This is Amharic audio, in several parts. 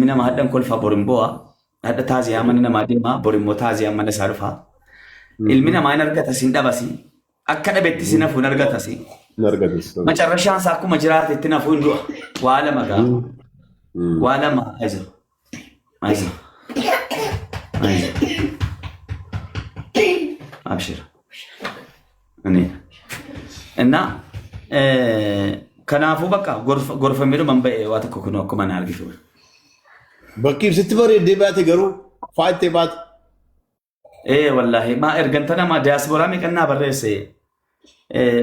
ilmina mahaddan kolfa borimboa hadda taaziyaa mana namaa deemaa borimmoo taaziyaa mana isaa dhufaa ilmina maa hin argata sin dhabasi akka dhabetti sin hafu hin argatasi macarrashaan isaa akkuma jiraate itti nafu hin du'a waa lama gaa waa lama aiza abshir እና kanaafuu bakka gorfamee man ba'e waa tokko kun akkuma na argitu. Bakki ibsitti bareeddee baate garuu faayittee baate. Wallaahi maa erganta nama diyaasporaa meeqannaa barreesse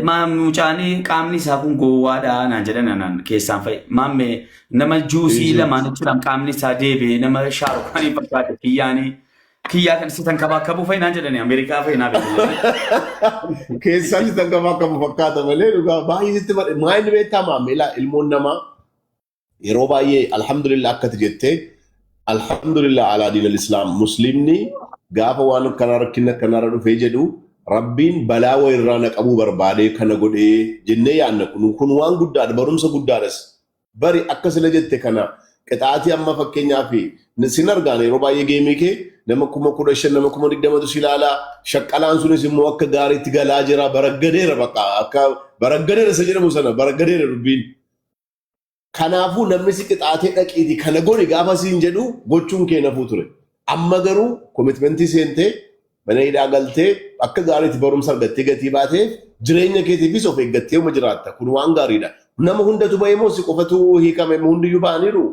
maa mucaanii qaamni isaa kun gowwaadha naan jedhan keessaan fa'i maamme nama juusii lamaan jechuudhaan qaamni isaa deebi'e nama shaarukaanii fakkaate kiyyaa kan sitan kabaakabu fa'i naan jedhani Ameerikaa fa'i naa beekne. Keessaan sitan kabaakabu fakkaata malee dhugaa baay'ee sitti badhe maa inni beektaa maammee ilmoon namaa yeroo baay'ee alhamdulillah akkati jettee alhamdulillah alaa diinal islaam muslimni gaafa waan kana rakkina kanarra dhufee jedhu rabbiin balaa wayirraa naqabuu barbaadee kana godhee jennee yaadna kun waan guddaadha barumsa guddaadhas bari akka sila jette kana qixaatii amma fakkeenyaaf sin argaan yeroo baay'ee geemii kee nama 15,000 nama 20,000 si ilaalaa shaqqalaan sunis immoo akka gaariitti galaa jira baraggadeera bakka akka baraggadeera isa jedhamu sana baraggadeera dubbiin. Kanaafuu namni si qixaatee dhaqiiti kana godhi gaafa siin jedhu gochuun kee nafuu ture. Amma garuu komitmentii seentee mana hidhaa galtee akka gaariitti barumsa argattee gatii baatee jireenya keetiifis of eeggattee uma jiraatta kun waan gaariidha. Nama hundatu bahee moo si qofatu hiikame hundiyyuu ba'aniiru.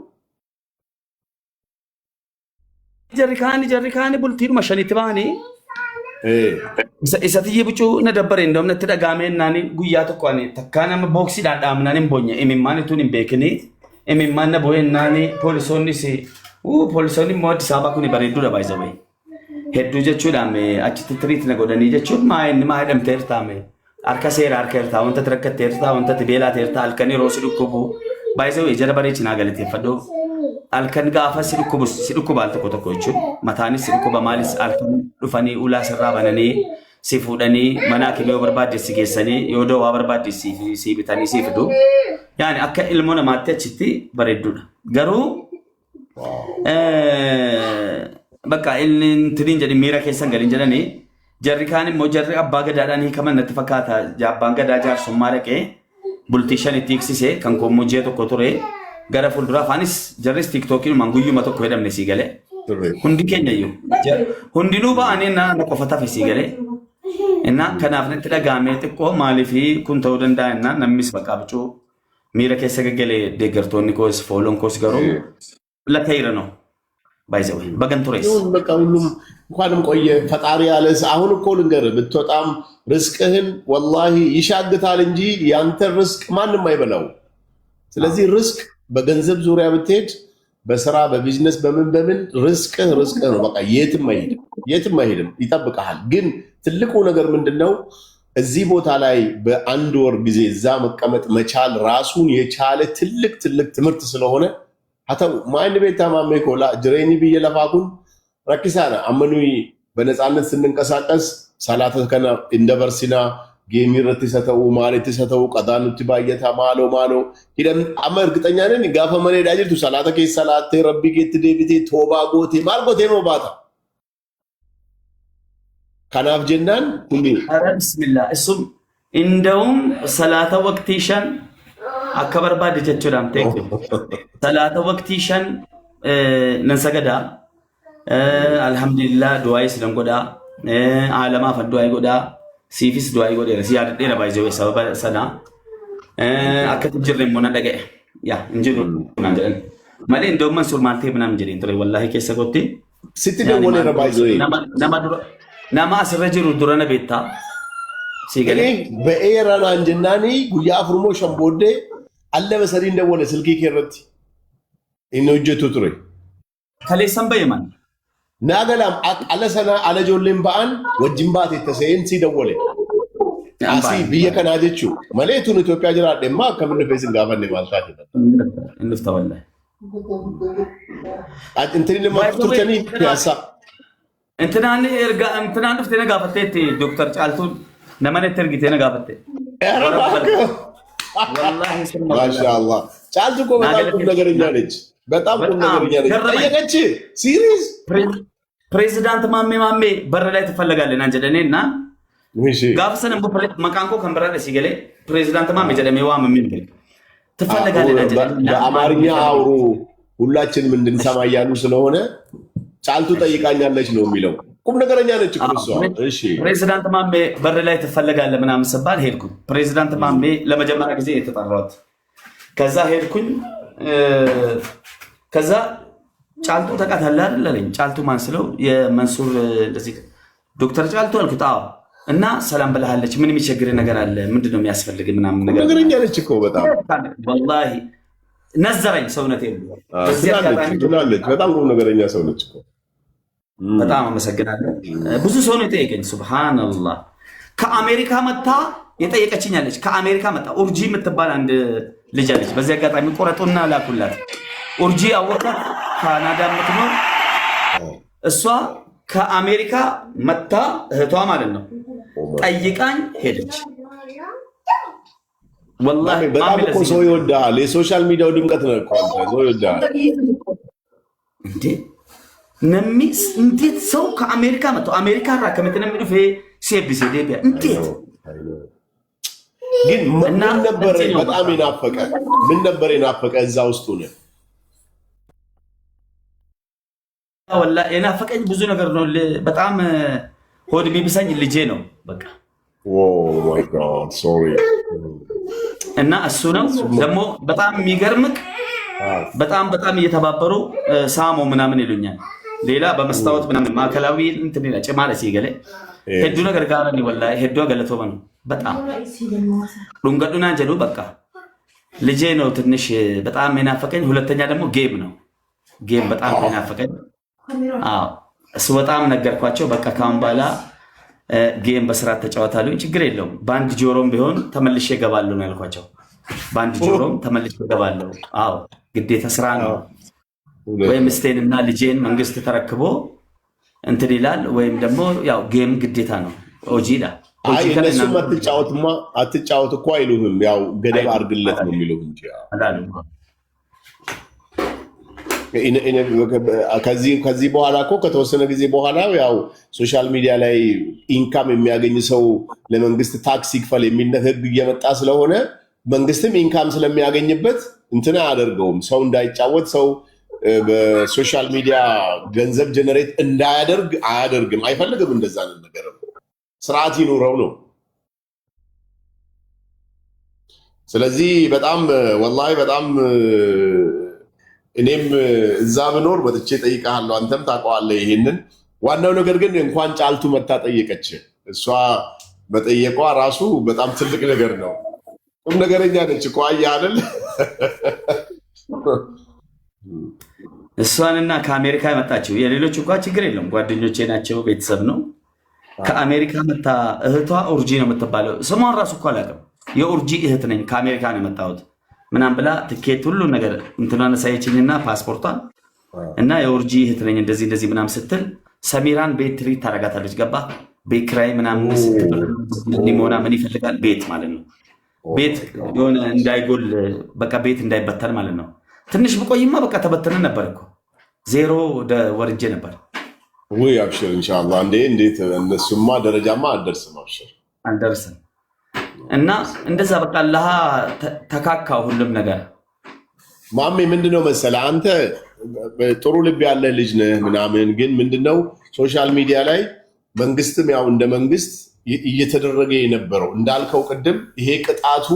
Jarri kaani bultiidhuma shanitti ba'anii. Isa tiyyi bucuu na dabbare indoom natti dhagaamee naani guyyaa tokko ani takkaa nama booksiidhaan dhaamnaan hin boonye imimmaan ituun hin beekini imimmaan na boo'een naani poolisoonnis poolisoonni immoo Addis Ababaa kun bareedduudha baay'isawee hedduu jechuudhaan achitti tiriit na godhanii jechuun maa hidhamtee hirtaame harka seera harka hirtaa wanta rakkattee hirtaa wanta beelaatee hirtaa halkanii roosi dhukkubu baay'isawee jara bareechinaa galateeffadhoo halkan gaafa si dhukkubaal tokko jechuun mataanis si dhukkuba maalis halkan dhufanii ulaa sirraa bananii si fuudhanii mana kimee yoo barbaaddeessi geessanii yoo dawaa barbaaddeessi si bitanii si fidu yaani akka ilmoo namaatti achitti bareedduudha garuu bakka inni tiriin jedhi miira keessan galiin jedhanii jarri kaan immoo jarri abbaa gadaadhaan hiikaman natti fakkaata abbaan gadaa jaarsummaa dhaqee bultii shanitti hiiksisee kan koomojjee tokko ture gara fuulduraaf anis jarris tiktookiin manguyyuma tokko jedhamne sii galee hundi keenya iyyuu hundinuu ba'anii na qofataaf sii galee innaa kanaaf natti dhagaamee xiqqoo maaliifii kun ta'uu danda'a innaa namnis bakka bicuu miira keessa gaggalee deeggartoonni koos fooloon koos garuu lakka hiranoo ባይዘው በገንቱሬስ በቃ ሁሉም እንኳንም ቆየ ፈጣሪ ያለስ አሁን እኮ ልንገር ብትወጣም ርስቅህን ወላሂ ይሻግታል እንጂ ያንተ ርስቅ ማንንም አይበላው ስለዚህ ርስቅ በገንዘብ ዙሪያ ብትሄድ በስራ በቢዝነስ በምን ርስቅህ ነው በቃ የትም አይሄድም ይጠብቃል ግን ትልቁ ነገር ምንድነው እዚህ ቦታ ላይ በአንድ ወር ጊዜ እዛ መቀመጥ መቻል ራሱን የቻለ ትልቅ ትምህርት ስለሆነ አታው ማይን ቤታ ማሜኮላ ጅሬኒ ብዬ ለፋኩን ረክሳና አመኑይ በነፃነት ስንንቀሳቀስ ሰላተ ከና እንደበርሲና ጌሚረት ሰተው ማለት ሰተው ቀዳኑት ባየታ ማሎ ሂደን አመ እርግጠኛ ነኝ ጋፈ መኔ ዳጅቱ ሰላተ ከ ሰላተ ረቢ ጌት ዴቢቴ ቶባ ጎቴ ማርጎቴ ነው ባታ ከናፍ ጀናን ሁሉ ቢስሚላህ እሱም እንደውም ሰላተ ወቅቲሻን አከበር ባድ ጀቹዳም ቴክ ሰላተ ወቅቲሻን ነንሰገዳ አልহামዱሊላህ ዱዓይ ስለንጎዳ ዓለማ ፈዱዓይ ጎዳ ሲፊስ ዱዓይ ጎዳ ሲያድ ደረ ባይዘው ሰበብ ሰና አከት ጅሬ ሞና ደገ ያ እንጅሩ ናንደን ማለ እንደውም መንሱር ማልቴ ምናም ጅሬ እንት ወላሂ ከሰጎቴ ስትደወለ ረባይዘው ናማ አስረጅሩ ዱረነ ቤታ ሲገለ በኤራና እንጀናኒ ጉያ ፍርሞ ሸምቦዴ አለ በሰሪ እንደወለ ስልኪ ከረት ኢኖጀቱ ትሬ ከሌሰም በየማን ናገላም አለሰና አለጆሌም ባን ወጅምባት የተሰየን ሲደወለ አሲ ቢየከናጀቹ መሌቱን ኢትዮጵያ ጅራ ደማ ከምን ፈይስን ጋፈን ማልታት እንፍታወለ እንትን ለማጥቶቸኒ ያሳ እንትናን ኤርጋ እንትናን ፍቴ ነጋፈቴ ዶክተር ጫልቱን ነመነ ተርጊቴ ነጋፈቴ ወላሂ ማሻአላህ ጫልቱ እኮ በጣም ቁም ነገረኛ ነች በጣም ቁም ነገርኛ ነች። ገረመኝ። ጠየቀች ሲሪየስ ፕሬዚዳንት ማሜ በር ላይ ትፈለጋለን አንጀደኔ እና እሺ ጋፍሰን መቃንኮ ከንበራለ ሲገሌ ፕሬዚዳንት ማሜ ጀደሜ ዋም ምን ትፈለጋለን አንጀደኔ በአማርኛ አውሩ ሁላችንም እንድንሰማ እያሉ ስለሆነ ጫልቱ ጠይቃኛለች ነው የሚለው። ቁም ነገረኛ ነች እኮ እሷ። እሺ ፕሬዚዳንት ማሜ በር ላይ ትፈለጋለህ ምናምን ስባል ሄድኩኝ። ፕሬዚዳንት ማሜ ለመጀመሪያ ጊዜ የተጠራሁት ከዛ ሄድኩኝ። ከዛ ጫልቱ ተቃታለህ አይደል አለኝ። ጫልቱ ማን ስለው የመንሱር እንደዚህ ዶክተር ጫልቱ አልኩት። አዎ እና ሰላም ብለሃለች። ምን የሚቸግር ነገር አለ? ምንድነው የሚያስፈልግ ምናምን ነገር ነገረኛ ነች እኮ በጣም ወላሂ ነዘረኝ ሰውነቴ። ትላለች በጣም ቁም ነገረኛ ሰው ነች እኮ። በጣም አመሰግናለሁ። ብዙ ሰው ነው የጠየቀኝ። ሱብሃንአላህ ከአሜሪካ መታ የጠየቀችኝ አለች። ከአሜሪካ መጣ ኡርጂ የምትባል አንድ ልጅ አለች። በዚህ አጋጣሚ ቆረጡና ላኩላት። ኡርጂ አወቃት፣ ካናዳ የምትኖር እሷ ከአሜሪካ መታ እህቷ ማለት ነው ጠይቃኝ ሄደች። ወላሂ በጣም እኮ ሰው ይወዳል። የሶሻል ሚዲያው ድምቀት ነው እኮ ሰው ይወዳል እንዴ ነሚስ እንዴት ሰው ከአሜሪካ መጥቶ አሜሪካ ራከመተነ ምድፍ ሲቢሲ ዴቢያ እንዴት ግን ምን ነበር በጣም ይናፈቀ ምን ነበር ይናፈቀ እዛ ውስጥ ነው ወላሂ የናፈቀኝ ብዙ ነገር ነው። በጣም ሆድ ቢብሰኝ ልጄ ነው በቃ። ኦ ማይ ጋድ ሶሪ። እና እሱ ነው ደግሞ በጣም የሚገርምክ በጣም እየተባበሩ ሳሞ ምናምን ይሉኛል። ሌላ በመስታወት ምናምን ማዕከላዊ እንትን ይላል ጭማለ ሲገለ ሄዱ ነገር ጋር ነው ወላሂ ሄዱ ገለቶ ነው በጣም ዱንገዱና ጀዱ በቃ ልጄ ነው ትንሽ በጣም የናፈቀኝ። ሁለተኛ ደግሞ ጌም ነው። ጌም በጣም የናፈቀኝ። አዎ እሱ በጣም ነገርኳቸው። በቃ ካሁን በኋላ ጌም በስርዓት ተጫወታለሁ፣ ችግር የለውም በአንድ ጆሮም ቢሆን ተመልሼ እገባለሁ ነው ያልኳቸው። በአንድ ጆሮም ተመልሼ እገባለሁ። አዎ ግዴታ ስራ ነው። ወይም ስቴንና ልጄን መንግስት ተረክቦ እንትን ይላል፣ ወይም ደግሞ ያው ጌም ግዴታ ነው። ኦጂ ይላል። አይ እነሱም አትጫወት እኮ አይሉህም። ያው ገደብ አድርግለት ነው የሚሉህ እንጂ ከዚህ በኋላ እኮ ከተወሰነ ጊዜ በኋላ ያው ሶሻል ሚዲያ ላይ ኢንካም የሚያገኝ ሰው ለመንግስት ታክስ ይክፈል የሚል ህግ እየመጣ ስለሆነ መንግስትም ኢንካም ስለሚያገኝበት እንትን አያደርገውም። ሰው እንዳይጫወት ሰው በሶሻል ሚዲያ ገንዘብ ጀነሬት እንዳያደርግ አያደርግም። አይፈልግም እንደዛ ነገር ስርዓት ይኑረው ነው። ስለዚህ በጣም ወላሂ በጣም እኔም እዛ ብኖር መጥቼ ጠይቃለሁ። አንተም ታውቀዋለህ ይሄንን። ዋናው ነገር ግን እንኳን ጫልቱ መታ ጠየቀች። እሷ መጠየቋ ራሱ በጣም ትልቅ ነገር ነው። ቁም ነገረኛ ነች እኮ አየህ አይደል? እሷንና ከአሜሪካ የመጣችው የሌሎች እንኳ ችግር የለም ጓደኞቼ ናቸው፣ ቤተሰብ ነው። ከአሜሪካ መታ እህቷ ኡርጂ ነው የምትባለው። ስሟን ራሱ እኮ አላውቅም። የኡርጂ እህት ነኝ ከአሜሪካ ነው የመጣሁት ምናምን ብላ ትኬት ሁሉ ነገር እንትኗን አሳየችኝና ፓስፖርቷን እና የኡርጂ እህት ነኝ እንደዚህ ምናምን ስትል ሰሚራን ቤት ትሪት ታደርጋታለች። ገባ ቤት ኪራይ ምናምን ሊሞና ምን ይፈልጋል ቤት ማለት ነው። ቤት የሆነ እንዳይጎል በቃ ቤት እንዳይበተን ማለት ነው። ትንሽ ብቆይማ በቃ ተበተነ ነበር እኮ ዜሮ ወርጄ ነበር። ውይ አብሽር ኢንሻአላህ። እንዴት እነሱማ ደረጃማ አልደርስም። እና እንደዛ በቃ አላህ ተካካው ሁሉም ነገር። ማሜ ምንድነው መሰለህ አንተ ጥሩ ልብ ያለህ ልጅ ነህ ምናምን፣ ግን ምንድነው ሶሻል ሚዲያ ላይ መንግስትም ያው እንደ መንግስት እየተደረገ የነበረው እንዳልከው ቅድም ይሄ ቅጣቱ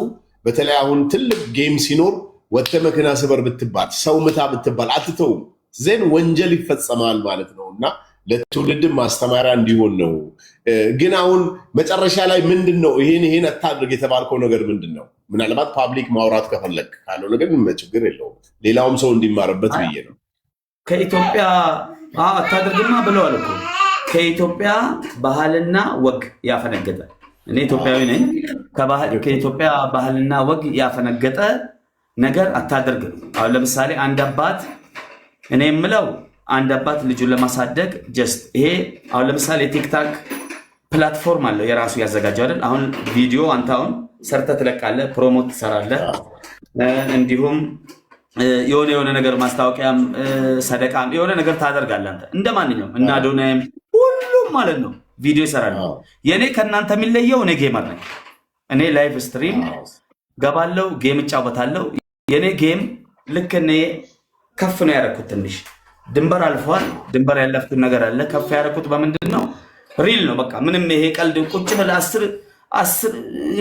በተለይ አሁን ትልቅ ጌም ሲኖር ወጥተህ መኪና ስበር ብትባል ሰው ምታ ብትባል አትተውም። ዜን ወንጀል ይፈጸማል ማለት ነው እና ለትውልድም ማስተማሪያ እንዲሆን ነው። ግን አሁን መጨረሻ ላይ ምንድን ነው ይሄን አታድርግ የተባልከው ነገር ምንድን ነው? ምናልባት ፓብሊክ ማውራት ከፈለግ ካለው ነገር ችግር የለውም ሌላውም ሰው እንዲማርበት ብዬ ነው። ከኢትዮጵያ አታድርግማ ብለዋል እኮ ከኢትዮጵያ ባህልና ወግ ያፈነገጠ። እኔ ኢትዮጵያዊ ነኝ። ከኢትዮጵያ ባህልና ወግ ያፈነገጠ ነገር አታድርግ። አሁን ለምሳሌ አንድ አባት እኔ የምለው አንድ አባት ልጁን ለማሳደግ ጀስት ይሄ አሁን ለምሳሌ ቲክታክ ፕላትፎርም አለው የራሱ ያዘጋጀው አይደል? አሁን ቪዲዮ አንተ አሁን ሰርተህ ትለቃለህ፣ ፕሮሞት ትሰራለህ። እንዲሁም የሆነ ነገር ማስታወቂያም ሰደቃም የሆነ ነገር ታደርጋለህ አንተ እንደማንኛውም እና አዶናይም ሁሉም ማለት ነው ቪዲዮ ይሰራሉ። የኔ ከእናንተ የሚለየው እኔ ጌመር ነኝ። እኔ ላይቭ ስትሪም ገባለው፣ ጌም እጫወታለሁ። የኔ ጌም ልክ እኔ ከፍ ነው ያደረኩት፣ ትንሽ ድንበር አልፏል። ድንበር ያለፍኩት ነገር አለ። ከፍ ያደረኩት በምንድን ነው? ሪል ነው በቃ ምንም ይሄ ቀልድ ቁጭ ብለህ አስር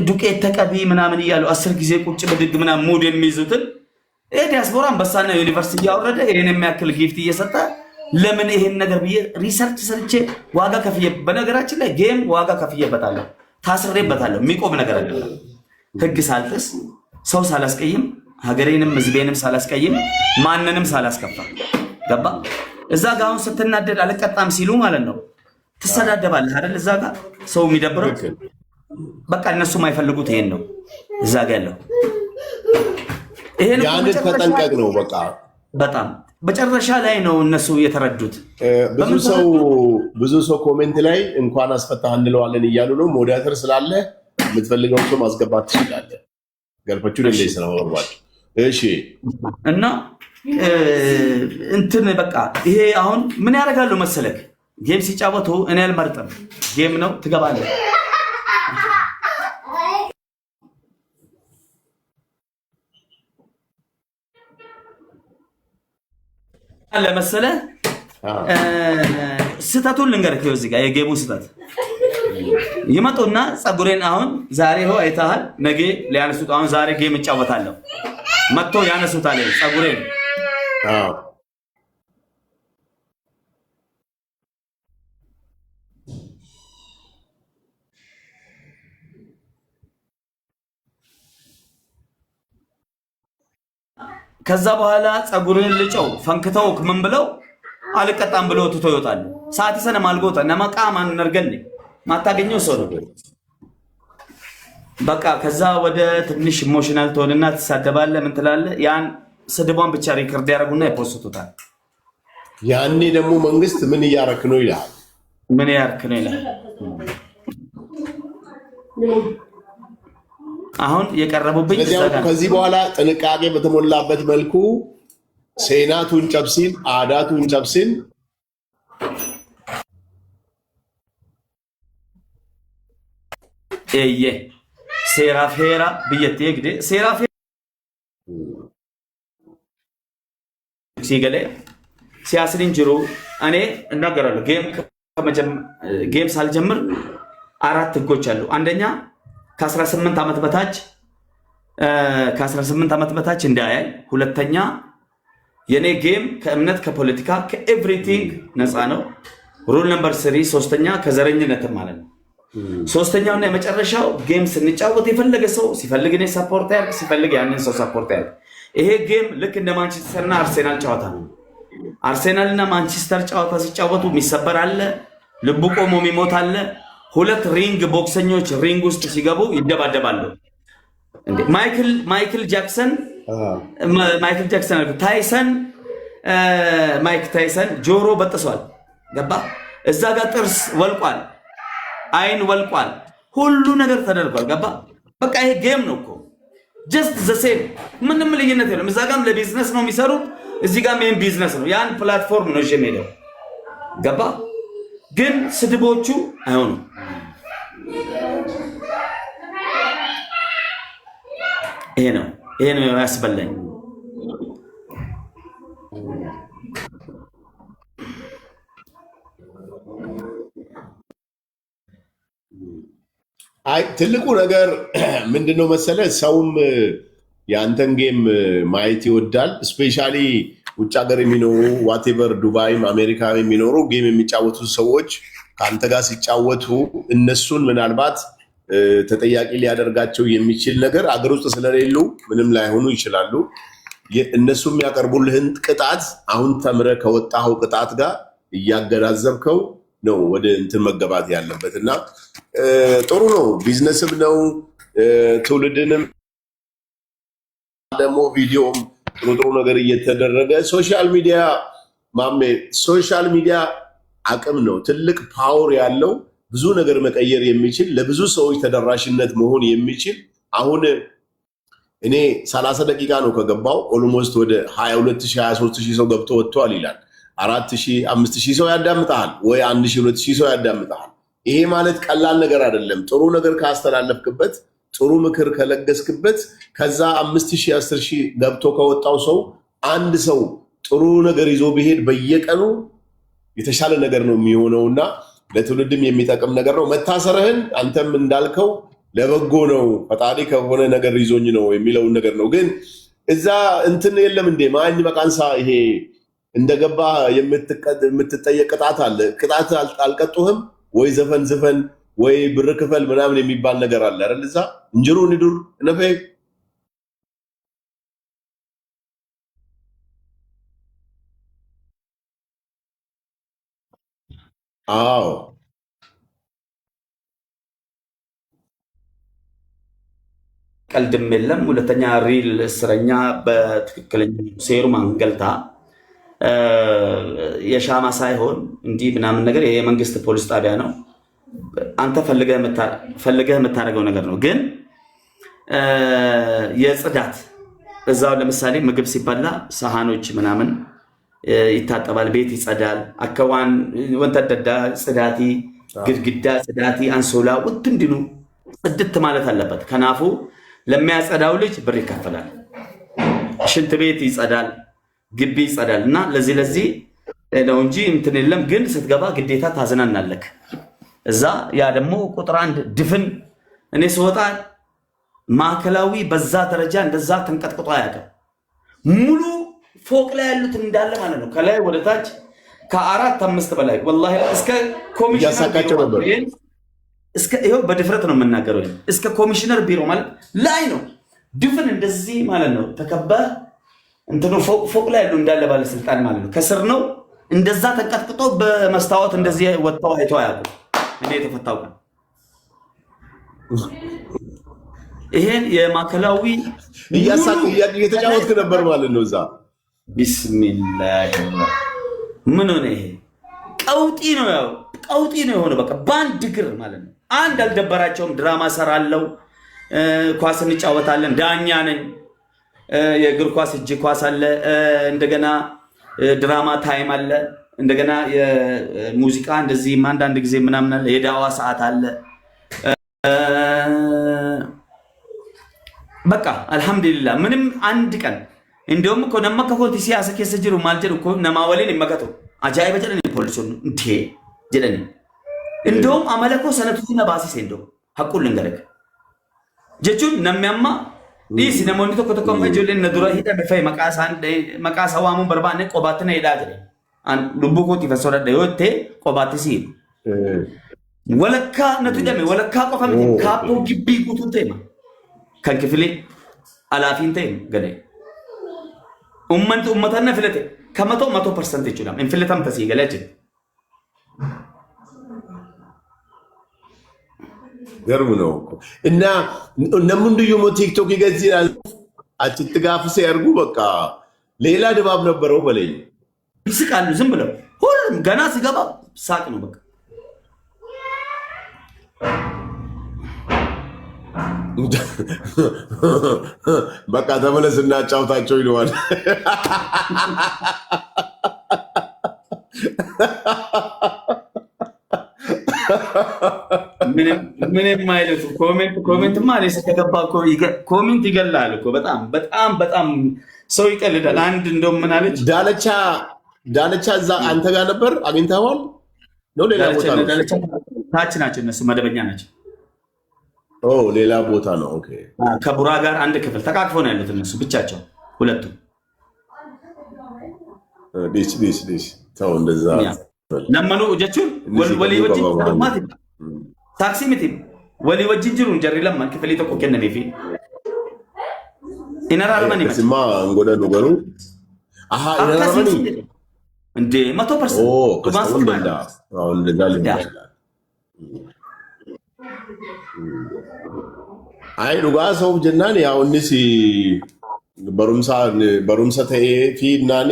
ዱቄት ተቀቢ ምናምን እያሉ 10 ጊዜ ቁጭ ብድግ ምናምን ሙድ የሚይዙትን ዲያስፖራ አንበሳና ዩኒቨርሲቲ እያወረደ ይሄን የሚያክል ጊፍት እየሰጠ ለምን ይሄን ነገር ብዬ ሪሰርች ሰርቼ ዋጋ ከፍዬ፣ በነገራችን ላይ ጌም ዋጋ ከፍዬበታለሁ፣ ታስሬበታለሁ። የሚቆም ነገር አይደለም። ህግ ሳልጥስ ሰው ሳላስቀይም ሀገሬንም ህዝቤንም ሳላስቀይም ማንንም ሳላስከፋ ገባ። እዛ ጋ አሁን ስትናደድ አልቀጣም ሲሉ ማለት ነው ትሰዳደባለህ አይደል? እዛ ጋ ሰው የሚደብረው በቃ እነሱ የማይፈልጉት ይሄን ነው። እዛ ጋ ያለው ይሄን ተጠንቀቅ ነው በቃ። በጣም መጨረሻ ላይ ነው እነሱ የተረዱት። ብዙ ሰው ኮሜንት ላይ እንኳን አስፈታህ እንለዋለን እያሉ ነው። ሞዴሬተር ስላለ የምትፈልገው ሰው ማስገባት ትችላለህ። ገልፈቹ ለሌ ስለሆነዋል። እሺ እና እንትን በቃ ይሄ አሁን ምን ያደርጋሉ መሰለክ? ጌም ሲጫወቱ እኔ አልመርጥም። ጌም ነው ትገባለህ። ለመሰለ ስተቱን ልንገርህ። እዚህ ጋር የጌሙ ስተት ይመጡና ፀጉሬን አሁን ዛሬ ሆ አይተሃል፣ ነገ ሊያነሱት። አሁን ዛሬ ጌም እጫወታለሁ መጥቶ ያነሱታል ፀጉሬን። ከዛ በኋላ ፀጉርን ልጨው ፈንክተው ምን ብለው አልቀጣም ብለው ትቶ ይወጣሉ። ሰዓት ሰነ ማልጎታ ነማቃ ማን ነርገን ማታገኘው ሰው ነው በቃ። ከዛ ወደ ትንሽ ኢሞሽናል ትሆንና ትሳደባለህ፣ ምን ትላለህ። ያን ስድቧን ብቻ ሪከርድ ያደርጉና ይፖስቱታል። ያኔ ደግሞ መንግስት ምን እያረክ ነው ይላል። ምን ያርክ ነው ይላል። አሁን የቀረቡብኝ ከዚህ በኋላ ጥንቃቄ በተሞላበት መልኩ ሴናቱን ጨብሲን አዳቱን ጨብሲን ኤየ ሴራፌራ ብየቴ ግዴ ሴራፌራ ሲገለ ሲያስሪን ጅሩ እኔ እናገራለሁ። ጌም ሳልጀምር 4 ህጎች አሉ። አንደኛ ከ18 ዓመት በታች እንዳያይ። ሁለተኛ የኔ ጌም ከእምነት ከፖለቲካ ከኤቭሪቲንግ ነፃ ነው። ሩል ነምበር 3 ሶስተኛ ከዘረኝነት ማለት ነው። ሶስተኛውና የመጨረሻው ጌም ስንጫወት የፈለገ ሰው ሲፈልግ እኔ ሰፖርት ያርግ፣ ሲፈልግ ያንን ሰው ሰፖርት ያርግ። ይሄ ጌም ልክ እንደ ማንቸስተርና አርሴናል ጨዋታ ነው። አርሴናልና ማንቸስተር ጨዋታ ሲጫወቱ የሚሰበር አለ፣ ልቡ ቆሞ የሚሞት አለ። 2 ሪንግ ቦክሰኞች ሪንግ ውስጥ ሲገቡ ይደባደባሉ። ማይክል ጃክሰን ማይክ ታይሰን ጆሮ በጥሷል። ገባ እዛ ጋር ጥርስ ወልቋል፣ አይን ወልቋል፣ ሁሉ ነገር ተደርጓል። ገባ በቃ ይሄ ጌም ነው እኮ ጀስት ዘ ሴም፣ ምንም ልዩነት የለም። እዛ ጋም ለቢዝነስ ነው የሚሰሩት፣ እዚህ ጋም ይሄን ቢዝነስ ነው። ያን ፕላትፎርም ነው እሺ የሚሄደው። ገባ ግን ስድቦቹ አይሆኑም። ይሄ ነው ያስበላኝ። አይ ትልቁ ነገር ምንድነው መሰለ፣ ሰውም የአንተን ጌም ማየት ይወዳል። ስፔሻሊ ውጭ ሀገር የሚኖሩ ዋቴቨር ዱባይም አሜሪካ የሚኖሩ ጌም የሚጫወቱ ሰዎች ከአንተ ጋር ሲጫወቱ እነሱን ምናልባት ተጠያቂ ሊያደርጋቸው የሚችል ነገር አገር ውስጥ ስለሌሉ ምንም ላይሆኑ ይችላሉ። እነሱ የሚያቀርቡልህን ቅጣት አሁን ተምረህ ከወጣኸው ቅጣት ጋር እያገናዘብከው ነው ወደ እንትን መገባት ያለበት እና ጥሩ ነው። ቢዝነስም ነው፣ ትውልድንም ደግሞ ቪዲዮም ጥሩ ነገር እየተደረገ ሶሻል ሚዲያ አቅም ነው፣ ትልቅ ፓወር ያለው ብዙ ነገር መቀየር የሚችል ለብዙ ሰዎች ተደራሽነት መሆን የሚችል አሁን እኔ 30 ደቂቃ ነው ከገባው ኦልሞስት ወደ 22000 23000 ሰው ገብቶ ወጥቷል ይላል። 4000 5000 ሰው ያዳምጣል ወይ 1000 2000 ሰው ያዳምጣል። ይሄ ማለት ቀላል ነገር አይደለም። ጥሩ ነገር ካስተላለፍክበት፣ ጥሩ ምክር ከለገስክበት ከዛ 5000 10000 ገብቶ ከወጣው ሰው አንድ ሰው ጥሩ ነገር ይዞ ቢሄድ በየቀኑ የተሻለ ነገር ነው የሚሆነውና ለትውልድም የሚጠቅም ነገር ነው። መታሰርህን አንተም እንዳልከው ለበጎ ነው ፈጣሪ ከሆነ ነገር ይዞኝ ነው የሚለውን ነገር ነው። ግን እዛ እንትን የለም እንዴ ማኝ መቃንሳ ይሄ እንደገባ የምትጠየቅ ቅጣት አለ። ቅጣት አልቀጡህም ወይ ዘፈን ዝፈን ወይ ብር ክፈል ምናምን የሚባል ነገር አለ አይደል? እዛ እንጅሩ ንዱር ነፈ አዎ ቀልድም የለም። ሁለተኛ ሪል እስረኛ በትክክለኛ ሴሩ ማንገልታ የሻማ ሳይሆን እንዲህ ምናምን ነገር የመንግስት ፖሊስ ጣቢያ ነው። አንተ ፈልገህ የምታደርገው ነገር ነው። ግን የጽዳት እዛው ለምሳሌ ምግብ ሲበላ ሰሃኖች ምናምን ይታጠባል፣ ቤት ይጸዳል። አከዋን ወንተደዳ ጽዳቲ ግድግዳ ጽዳቲ አንሶላ ውት እንዲኑ ጽድት ማለት አለበት። ከናፉ ለሚያጸዳው ልጅ ብር ይከፈላል። ሽንት ቤት ይጸዳል፣ ግቢ ይጸዳል። እና ለዚህ ነው እንጂ እንትን የለም። ግን ስትገባ ግዴታ ታዝናናለክ እዛ። ያ ደግሞ ቁጥር አንድ ድፍን እኔ ስወጣ ማዕከላዊ በዛ ደረጃ እንደዛ ተንቀጥቅጦ አያውቅም። ሙሉ ፎቅ ላይ ያሉት እንዳለ ማለት ነው ከላይ ወደ ታች ከ4 5 በላይ ወላሂ እስከ ኮሚሽነር ይኸው በድፍረት ነው የምናገረው። እስከ ኮሚሽነር ቢሮ ማለት ላይ ነው ድፍን እንደዚህ ማለት ነው ተከበህ እንትኑ ፎቅ ላይ ያሉ እንዳለ ባለስልጣን ማለት ነው። ከስር ነው እንደዛ ተንቀጥቅጦ በመስታወት እንደዚህ ወጣው አይተው አያውቁም። እኔ የተፈታው ቀን ይሄን የማዕከላዊ እየተጫወትክ ነበር ማለት ነው እዛ። ቢስሚላህ ምን ሆነ ይሄ? ቀውጢ ነው ያው ቀውጢ ነው የሆነ በቃ በአንድ እግር ማለት ነው። አንድ አልደበራቸውም። ድራማ ሰራለው፣ ኳስ እንጫወታለን፣ ዳኛ ነኝ፣ የእግር ኳስ እጅ ኳስ አለ፣ እንደገና ድራማ ታይም አለ፣ እንደገና የሙዚቃ እንደዚህ አንዳንድ ጊዜ ምናምን አለ፣ የዳዋ ሰዓት አለ። በቃ አልহামዱሊላህ ምንም አንድ ቀን እንደውም እኮ ነማ ከሆቲ ሲያሰ ከሰ ጅሩ ማልጀር እኮ ነማወሌን ይመከቱ አጃይበ ጀደን ፖሊሱን እንቴ ጀደን እንደውም አመለኮ ሰነቱና ባሲስ እንደው ሐቁን ልንገርክ ጀቹን ነሚያማ ዲስ ነሞኒ ተኮ ተኮ ማጆሌን ነዱራ ሂዳ በፋይ መቃሳ ዋሙን በርባኔ ቆባትነ ሄዳ ጀደ አን ሉቡኮቲ ፈሶዳ ደዮቴ ቆባትሲ ወለካ ነቱ ደሜ ወለካ ቆፈም ካፖ ግቢ ጉቱን ተይማ ከንክፍሌ አላፊን ተይም ገደ ኡመተና ፍለቴ ከመቶ 100% ይችላል እንፍለታም ተሲገለች ገርም ነው እና እነምንድዩ ቲክቶክ ይገዝላል አትጥጋፍሰ ያርጉ በቃ ሌላ ድባብ ነበረው በለይ ይስቃሉ ዝም ብለው ሁሉም ገና ሲገባ ሳቅ ነው በቃ በቃ ተመለስና ጫውታቸው ይለዋል። ምንም አይለቱ ኮሜንት ማለት ከተገባ ኮሜንት ይገላል እኮ በጣም ሰው ይቀልዳል። አንድ እንደው ምን አለች ዳለቻ እዛ አንተ ጋር ነበር አግኝተዋል ነው ሌላ ቦታ ነው? ዳለቻ ታች ናቸው እነሱ መደበኛ ናቸው። ኦ ሌላ ቦታ ነው። ኦኬ ከቡራ ጋር አንድ ክፍል ተቃቅፎ ነው ያሉት እነሱ ብቻቸው ሁለቱ። ዲስ ተው እንደዛ ለመኑ ጀቹን ወሊ ወጂ ተማት ታክሲ ምት ወሊ ወጂ ጅሩን ጀሪ ለማን ክፍል ይተቆ ከነኔ ፊ ኢነራርማኒ ስማ እንጎደ ነገሩ አሃ ኢነራርማኒ እንዴ 100% ኦ ከሰው እንደዳ አሁን እንደዛ ሊሆን አይ ዱጋ ሰው ጀናን ያው እንሲ በሩምሳ ተኤ ፊ ናኒ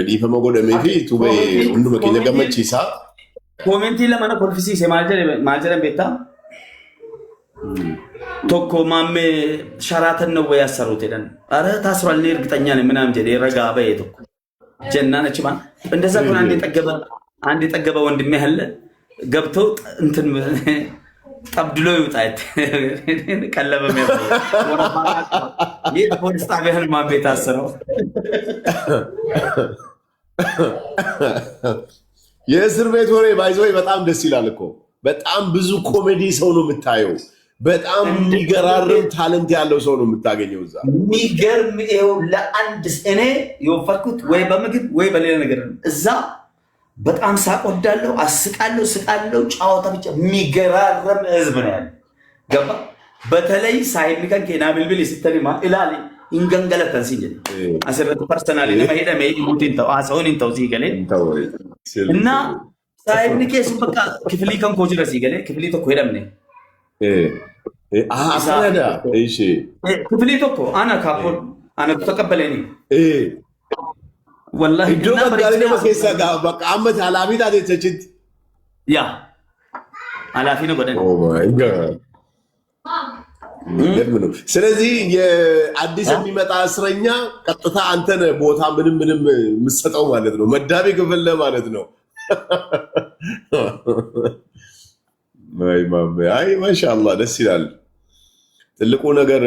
ዲፈመ ጎደሜ ፊ ቱቤ ሁንዱ መኪና ገመቺሳ ኮሜንቲ ለማና ኮንፊሲ ማልጀረን ቤታ ቶኮ ማሜ ሸራተን ነው ወይ ያሰሩት ሄደን አረ ታስሯል እኔ እርግጠኛ ነኝ ምናምን ጀዴ ረጋ በይ ቶኮ ጀናነች ማን እንደዛ ኮን አንድ የጠገበ ወንድሜ ያለ ገብቶ እንትን ጠብድሎ ይውጣት ቀለበ ነው ፖሊስ ጣቢያን ማሜ ታሰረው የእስር ቤት ወሬ ባይዘው በጣም ደስ ይላል እኮ በጣም ብዙ ኮሜዲ ሰው ነው የምታየው በጣም የሚገራርም ታለንት ያለው ሰው ነው የምታገኘው እዛ የሚገርም ይኸው ለአንድ እኔ የወፈኩት ወይ በምግብ ወይ በሌላ ነገር እዛ በጣም ሳቆዳለሁ አስቃለሁ ስቃለሁ ጫወታ ብቻ የሚገራርም ህዝብ ነው ያለው ገባ በተለይ ሳይሚከን ከና ብልብል ሲተሪማ ኢላሊ ኢንገንገለተን ሲንጀ አሰረት ፐርሰናሊ ለማሄደ ማይ ሙቲን ተው አሰውን እንተው ሲገለ እና ሳይሚከ በቃ ክፍሊ ከን ኮጅራ ሲገለ ክፍሊ ተኮ ሄደምኔ አሰረዳ እሺ ክፍሊ ተኮ አና ካፖል አና ተቀበለኒ والله جو بغالي ما كيسا بقى عمت علافي تاعتي تشت يا علافي ነው ጎደን ኦ ማይ ጋድ ምንም ስለዚህ የአዲስ የሚመጣ እስረኛ ቀጥታ አንተን ቦታ ምንም የምትሰጠው ማለት ነው መዳቢ ክፍል ማለት ነው አይ ማሻአላህ ደስ ይላል ትልቁ ነገር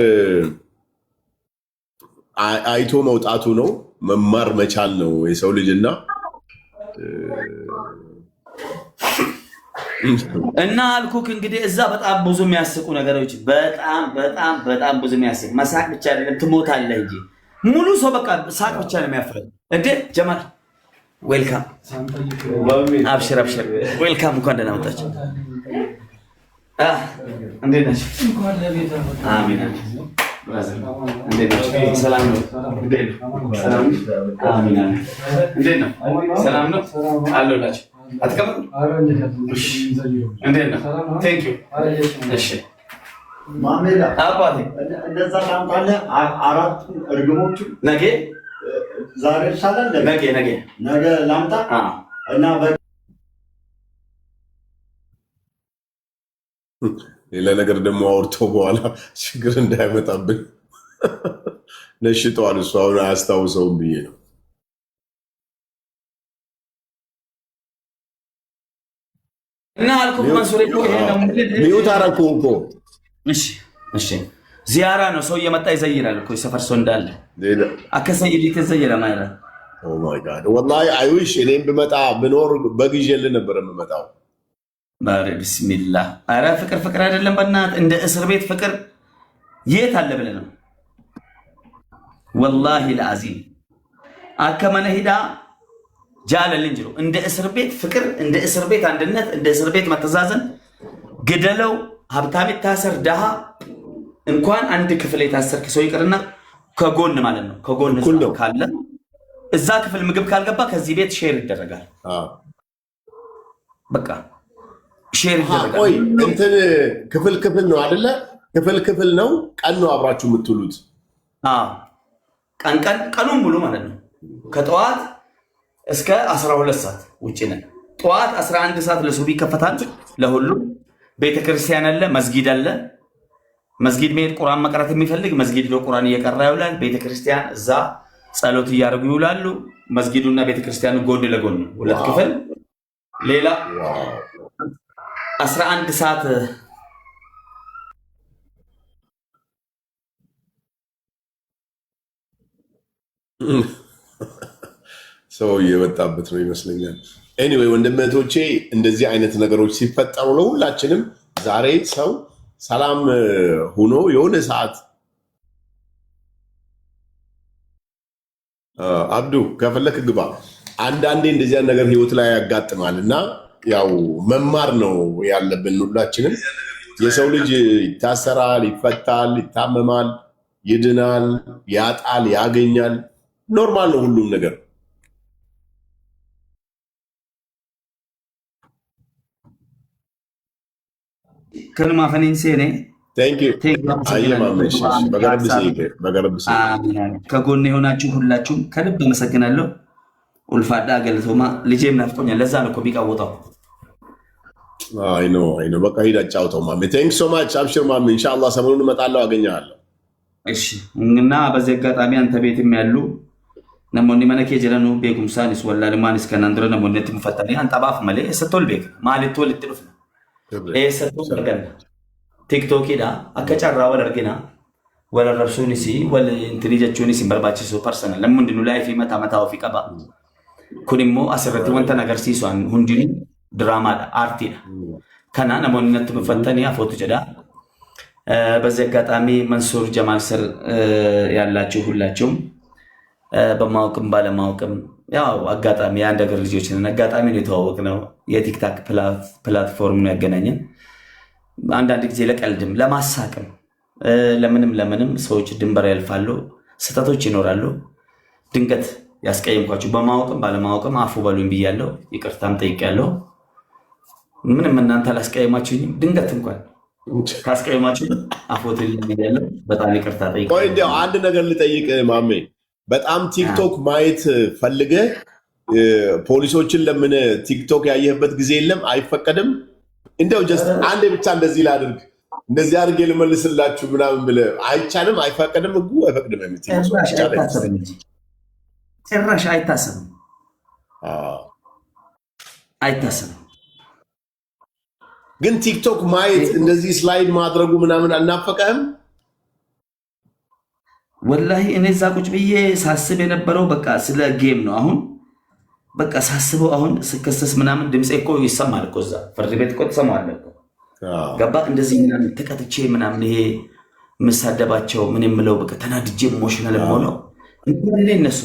አይቶ መውጣቱ ነው መማር መቻል ነው የሰው ልጅና እና አልኩክ እንግዲህ እዛ በጣም ብዙ የሚያስቁ ነገሮች በጣም ብዙ የሚያስቅ መሳቅ ብቻ አይደለም ትሞታለህ እንጂ ሙሉ ሰው በቃ ሳቅ ብቻ ነው የሚያፍረው እንዴ ጀማል ዌልካም አብሽር ዌልካም እንኳን ደህና መጣችሁ እንዴት ነሽ አሚን ሰላም ነው አሚን እንዴት ነው ሰላም ነው አለሁላችሁ አትቀበሉ እንዴት ነው ቴንክ ዩ እሺ ማሜላ አባቴ እንደዛ ታምጣለ አራት እርግሞቹ ነገ ዛሬ ይሻላል ነገ ላምጣ እና ሌላ ነገር ደግሞ አውርቶ በኋላ ችግር እንዳይመጣብን ነሽጧል እሱ አሁን አያስታውሰውም ብዬ ነው እና አልኩ መንሱሬ ይሄ ነው ሚዩት አረኩ እኮ እሺ ዚያራ ነው ሰው እየመጣ ይዘይራል እኮ ሰፈር ሰው እንዳለ አከሰይ ዲት ዘይራ ማይራ ኦ ማይ ጋድ ወላሂ አይ ዊሽ እኔም ብመጣ ብኖር በግዤል ነበር የምመጣው ባረ ቢስሚላህ አረ ፍቅር አይደለም በእናት እንደ እስር ቤት ፍቅር የት አለ ብለህ ነው والله العظيم አከመነ ሂዳ ጃለል እንጂ ነው እንደ እስር ቤት ፍቅር እንደ እስር ቤት አንድነት እንደ እስር ቤት መተዛዘን ግደለው ሀብታም ታሰር ደሃ እንኳን አንድ ክፍል የታሰርክ ሰው ይቅርና ከጎን ማለት ነው ከጎን ካለ እዛ ክፍል ምግብ ካልገባ ከዚህ ቤት ሼር ይደረጋል በቃ ሼር ይደረጋል ቆይ እንትን ክፍል ነው አይደለ ክፍል ነው ቀን ነው አብራችሁ የምትሉት ቀኑን ሙሉ ማለት ነው ከጠዋት እስከ 12 ሰዓት ውጪ ነን ጠዋት 11 ሰዓት ለሱቢ ይከፈታል ለሁሉ ቤተክርስቲያን አለ መስጊድ መሄድ ቁርአን መቅራት የሚፈልግ መስጊድ ነው ቁርአን እየቀራ ይውላል ቤተክርስቲያን እዛ ጸሎት እያደረጉ ይውላሉ መስጊዱና ቤተክርስቲያኑ ጎን ለጎን ሁለት ክፍል ሌላ 11 ሰዓት ሰው እየመጣበት ነው ይመስለኛል ኤኒዌይ ወንድመቶቼ እንደዚህ አይነት ነገሮች ሲፈጠሩ ለሁላችንም ዛሬ ሰው ሰላም ሆኖ የሆነ ሰዓት አብዱ ከፈለክ ግባ አንዳንዴ እንደዚህ አይነት ነገር ህይወት ላይ ያጋጥማልና ያው መማር ነው ያለብን ሁላችንም የሰው ልጅ ይታሰራል ይፈታል ይታመማል ይድናል ያጣል ያገኛል ኖርማል ነው ሁሉም ነገር كلمة فنين سيني ثانك يو ايما ماشي بقرب سيك كغوني ሆናችሁ ሁላችሁም ከልብ መሰግናለሁ ኡልፋዳ ገልቶማ ልጄም ናፍቆኛል ለዛ ነው ኮ ቢቃወጣው አይ ኖ በቃ ሂድ አጫውተው ማሜ። ቴንክ ሶ ማች አብሽር ማሜ። ኢንሻአላህ ሰሞኑን እመጣለሁ አገኘሃለሁ። እሺ እና በዚህ አጋጣሚ አንተ ቤትም ያሉ ነሞኒ መነኬ ጀለኑ ቤጉምሳንስ ወላል ማንስ ከናንድረ ነሞኒ ተፈተኒ አንጣባፍ መለ ሰቶል ቤክ ማለት ወልት ጥሩፍ ሰቶ በገን ቲክቶክ ዳ አከጫራ ወለርግና ወለረብሱኒሲ ወለ እንትኒ ጀቹኒሲ በርባቺሱ ፐርሰናል ለምንድን ነው ላይፍ ይመታ መታው ፊ ቀባ ኩኒሞ አሰረቲ ወንተ ነገር ሲሷን ሁንዲኒ ድራማ አርቲ ከና ነሞኒ ተፈተኒ አፎቱ ጀዳ በዚህ አጋጣሚ መንሱር ጀማል ስር ያላችሁ ሁላችሁም በማወቅም ባለማወቅም ያው አጋጣሚ አንድ ሀገር ልጆች ነን። አጋጣሚ ነው የተዋወቅነው። የቲክታክ ፕላትፎርም ነው ያገናኘን። አንዳንድ ጊዜ ለቀልድም ለማሳቅም ለምንም ሰዎች ድንበር ያልፋሉ፣ ስህተቶች ይኖራሉ። ድንገት ያስቀየምኳችሁ በማወቅም ባለማወቅም አፉ በሉኝ ብያለሁ። ይቅርታም ጠይቄያለሁ። ምንም እናንተ አላስቀየማችሁኝም። ድንገት እንኳን ካስቀየማችሁ አፎት ብያለሁ። በጣም ይቅርታ ጠይቄያለሁ። ቆይ እንዲያው አንድ ነገር ልጠይቅ ማሜ። በጣም ቲክቶክ ማየት ፈልገህ ፖሊሶችን ለምን ቲክቶክ ያየህበት ጊዜ የለም? አይፈቀድም? እንደው ጀስት አንዴ ብቻ እንደዚህ ላድርግ እንደዚህ አድርጌ ልመልስላችሁ ምናምን ብለህ አይቻልም? አይፈቀድም? ህጉ አይፈቅድም። ጭራሽ አይታሰብም። አይታሰብም። ግን ቲክቶክ ማየት እንደዚህ ስላይድ ማድረጉ ምናምን አልናፈቀህም? ወላሂ እኔ እዛ ቁጭ ብዬ ሳስብ የነበረው በቃ ስለ ጌም ነው። አሁን በቃ ሳስበው አሁን ስከሰስ ምናምን ድምፄ እኮ ይሰማል እኮ እዛ ፍርድ ቤት እኮ ትሰማዋለህ እኮ ገባ። እንደዚህ ምናምን ተቀጥቼ ምናምን ይሄ የምሳደባቸው ምን የምለው በቃ ተናድጄ ኢሞሽናል ሆነው እንዴ እነሱ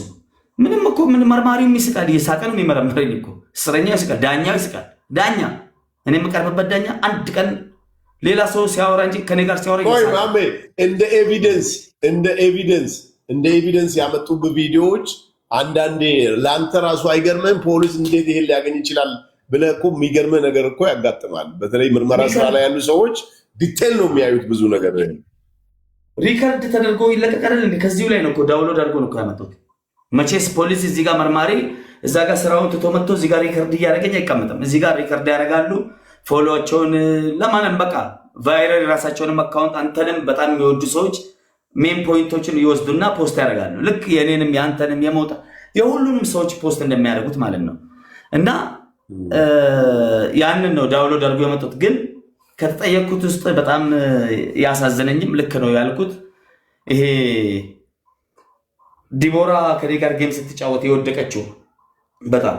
ምንም እኮ ምን መርማሪው ይስቃል፣ እየሳቀ ነው የሚመረምረኝ እኮ። እስረኛው ይስቃል፣ ዳኛው ይስቃል። ዳኛ እኔ የምቀርብበት ዳኛ አንድ ቀን ሌላ ሰው ሲያወራ እንጂ ከኔ ጋር ሲያወራ ቆይ ማሜ እንደ ኤቪደንስ ያመጡብህ ቪዲዮዎች አንዳንዴ ለአንተ ራሱ አይገርምህም? ፖሊስ እንዴት ይሄን ሊያገኝ ይችላል ብለህ እኮ የሚገርምህ ነገር እኮ ያጋጥማል። በተለይ ምርመራ ስራ ላይ ያሉ ሰዎች ዲቴል ነው የሚያዩት ብዙ ነገር። ሪከርድ ተደርጎ ይለቀቃል። ከዚሁ ላይ ነው እኮ ዳውንሎድ አድርጎ ነው ያመጡት። መቼስ ፖሊስ እዚህ ጋር መርማሪ እዛ ጋር ስራውን ትቶ መጥቶ እዚህ ጋር ሪከርድ እያደረገኝ አይቀመጥም። እዚህ ጋር ሪከርድ ያደርጋሉ። ፎሎዋቸውን ለማንም በቃ ቫይረል የራሳቸውንም አካውንት አንተንም በጣም የሚወዱ ሰዎች ሜን ፖይንቶችን ይወስዱና ፖስት ያደርጋሉ። ልክ የኔንም የአንተንም የመውጣ የሁሉንም ሰዎች ፖስት እንደሚያደርጉት ማለት ነው። እና ያንን ነው ዳውንሎድ አድርጎ የመጡት። ግን ከተጠየቅኩት ውስጥ በጣም ያሳዘነኝም ልክ ነው ያልኩት ይሄ ዲቦራ ከኔ ጋር ጌም ስትጫወት የወደቀችው በጣም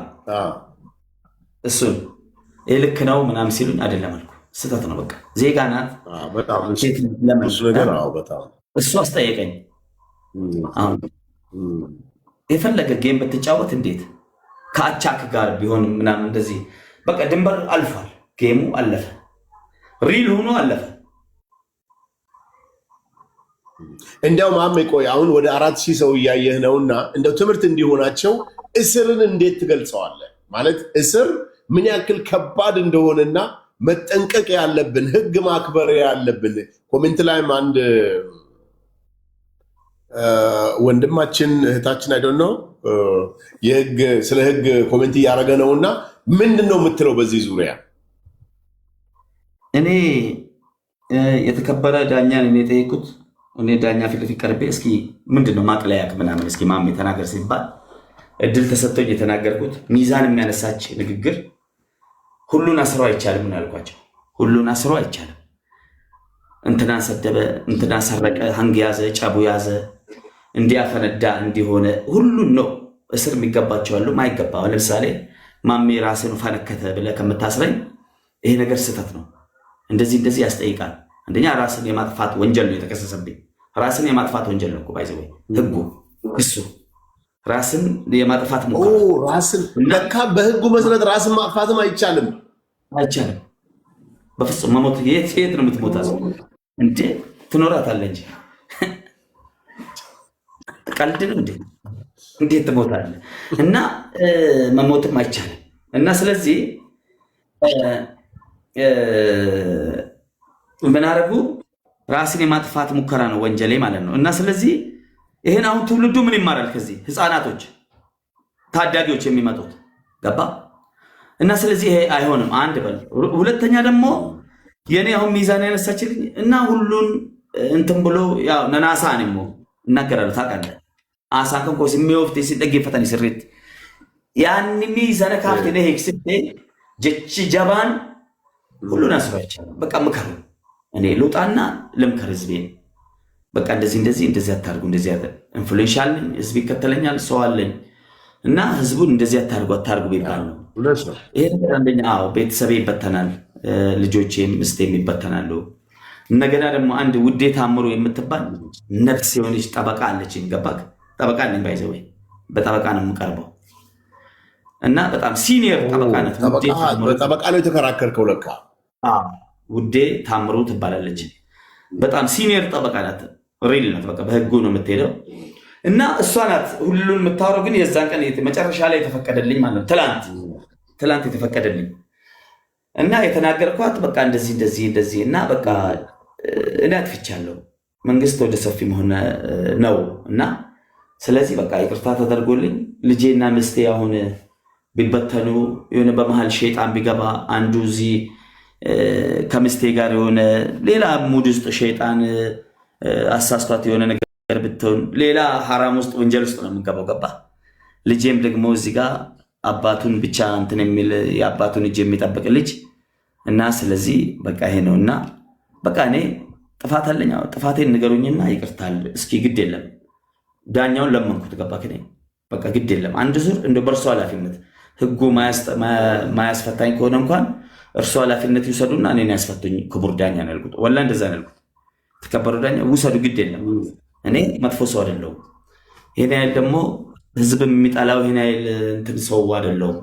እሱን ይህ ልክ ነው ምናምን ሲሉኝ አይደለም አልኩ። ስህተት ነው በቃ ዜጋ ናት። እሱ አስጠየቀኝ። አሁን የፈለገ ጌም ብትጫወት እንዴት ከአቻክ ጋር ቢሆን ምናምን እንደዚህ በቃ ድንበር አልፏል። ጌሙ አለፈ፣ ሪል ሆኖ አለፈ። እንዲያው ማሜ ቆይ አሁን ወደ 4000 ሰው እያየህ ነውና እንደው ትምህርት እንዲሆናቸው እስርን እንዴት ትገልጸዋለህ? ማለት እስር ምን ያክል ከባድ እንደሆነና መጠንቀቅ ያለብን ህግ ማክበር ያለብን። ኮሜንት ላይም አንድ ወንድማችን እህታችን አይደል ነው ስለ ህግ ኮሜንት እያደረገ ነውና ምንድን ነው የምትለው በዚህ ዙሪያ? እኔ የተከበረ ዳኛን እኔ የጠየኩት እኔ ዳኛ ፊት ለፊት ቀርቤ እስኪ ምንድን ነው ማቅለያክ ምናምን እስኪ ማሜ ተናገር ሲባል እድል ተሰጥቶኝ የተናገርኩት ሚዛን የሚያነሳች ንግግር ሁሉን አስሮ አይቻልም ነው ያልኳቸው። ሁሉን አስሮ አይቻልም። እንትና ሰደበ፣ እንትና ሰረቀ፣ ሀንግ ያዘ፣ ጨቡ ያዘ፣ እንዲያፈነዳ እንዲሆነ ሁሉን ነው እስር የሚገባቸው አሉ፣ ማይገባ። ለምሳሌ ማሜ ራስን ፈነከተ ብለህ ከምታስረኝ ይሄ ነገር ስህተት ነው፣ እንደዚህ ያስጠይቃል። አንደኛ ራስን የማጥፋት ወንጀል ነው የተከሰሰብኝ። ራስን የማጥፋት ወንጀል ነው እኮ ባይዘው ህጉ እሱ ራስን የማጥፋት ሙከራ ራስን ለካ በህጉ መሰረት ራስን ማጥፋትም አይቻልም። በፍጹም መሞት የት ነው የምትሞታ? እንዴ ትኖራታለህ እንጂ ቀልድ ነው እንዴ? እንዴት ትሞታለህ? እና መሞትም አይቻልም። እና ስለዚህ ምን አደረጉ? ራስን የማጥፋት ሙከራ ነው ወንጀሌ ማለት ነው። እና ስለዚህ ይሄን አሁን ትውልዱ ምን ይማራል ከዚህ? ህፃናቶች ታዳጊዎች የሚመጡት ገባ እና ስለዚህ ይሄ አይሆንም። አንድ በል ሁለተኛ ደግሞ የኔ አሁን ሚዛን ያነሳችልኝ እና ሁሉን እንትን ብሎ ያው ነናሳ ነሞ እናገራለሁ ታውቃለህ አሳ ከንኮ ሲሚውፍቲ ሲደግፈተን ስሪት ያን ሚዛን ካፍቴ ነው ሄክስቴ ጀቺ ጀባን ሁሉን አስባቻለሁ። በቃ ምከሩ እኔ ልውጣና ልምከር ህዝቤን በቃ እንደዚህ አታርጉ እንደዚህ ኢንፍሉዌንሻል ነኝ ህዝብ ይከተለኛል ሰው አለኝ እና ህዝቡን እንደዚህ አታርጉ ቢባል ነው ይሄ ነገር አንደኛ ቤተሰቤ ይበተናል ልጆቼም ምስቴም ይበተናሉ። እንደገና ደግሞ አንድ ውዴ ታምሩ የምትባል ነፍስ የሆነች ጠበቃ አለችኝ ገባክ ጠበቃ ነኝ ባይዘው በጠበቃ ነው የምቀርበው እና በጣም ሲኒየር ጠበቃ ናት። ጠበቃ ነው የተከራከርከው ለካ ውዴ ታምሩ ትባላለች። በጣም ሲኒየር ጠበቃ ናት። ሪል ናት። በቃ በህጉ ነው የምትሄደው እና እሷ ናት ሁሉን የምታወራው። ግን የዛን ቀን መጨረሻ ላይ የተፈቀደልኝ ማለት ነው ትላንት የተፈቀደልኝ እና የተናገርኳት በቃ እንደዚህ እና በቃ እኔ አጥፍቻለሁ መንግስት ወደ ሰፊ መሆን ነው እና ስለዚህ በቃ ይቅርታ ተደርጎልኝ ልጄና ምስቴ አሁን ቢበተኑ የሆነ በመሃል ሸይጣን ቢገባ አንዱ እዚህ ከምስቴ ጋር የሆነ ሌላ ሙድ ውስጥ ሸይጣን አሳስቷት የሆነ ነገር ብትሆን ሌላ ሐራም ውስጥ ወንጀል ውስጥ ነው የምንገባው ገባ። ልጄም ደግሞ እዚህ ጋር አባቱን ብቻ እንትን የሚል የአባቱን እጅ የሚጠብቅ ልጅ እና ስለዚህ በቃ ይሄ ነውና በቃ እኔ ጥፋት አለኝ ጥፋቴን ንገሩኝና ይቅርታል እስኪ ግድ የለም ዳኛውን ለመንኩት ገባ ከኔ በቃ ግድ የለም አንድ ዙር እንደ በርሶ ኃላፊነት ህጉ ማያስፈታኝ ከሆነ እንኳን እርሱ ኃላፊነት ይወሰዱና እኔን ያስፈቱኝ ክቡር ዳኛ ነው ያልኩት። ወላሂ እንደዛ ነው ያልኩት። ተከበሩ ዳኛ ውሰዱ ግድ የለም እኔ መጥፎ ሰው አይደለሁም። ይሄን ያህል ደግሞ ህዝብ የሚጠላው ይሄን ያህል እንትን ሰው አይደለሁም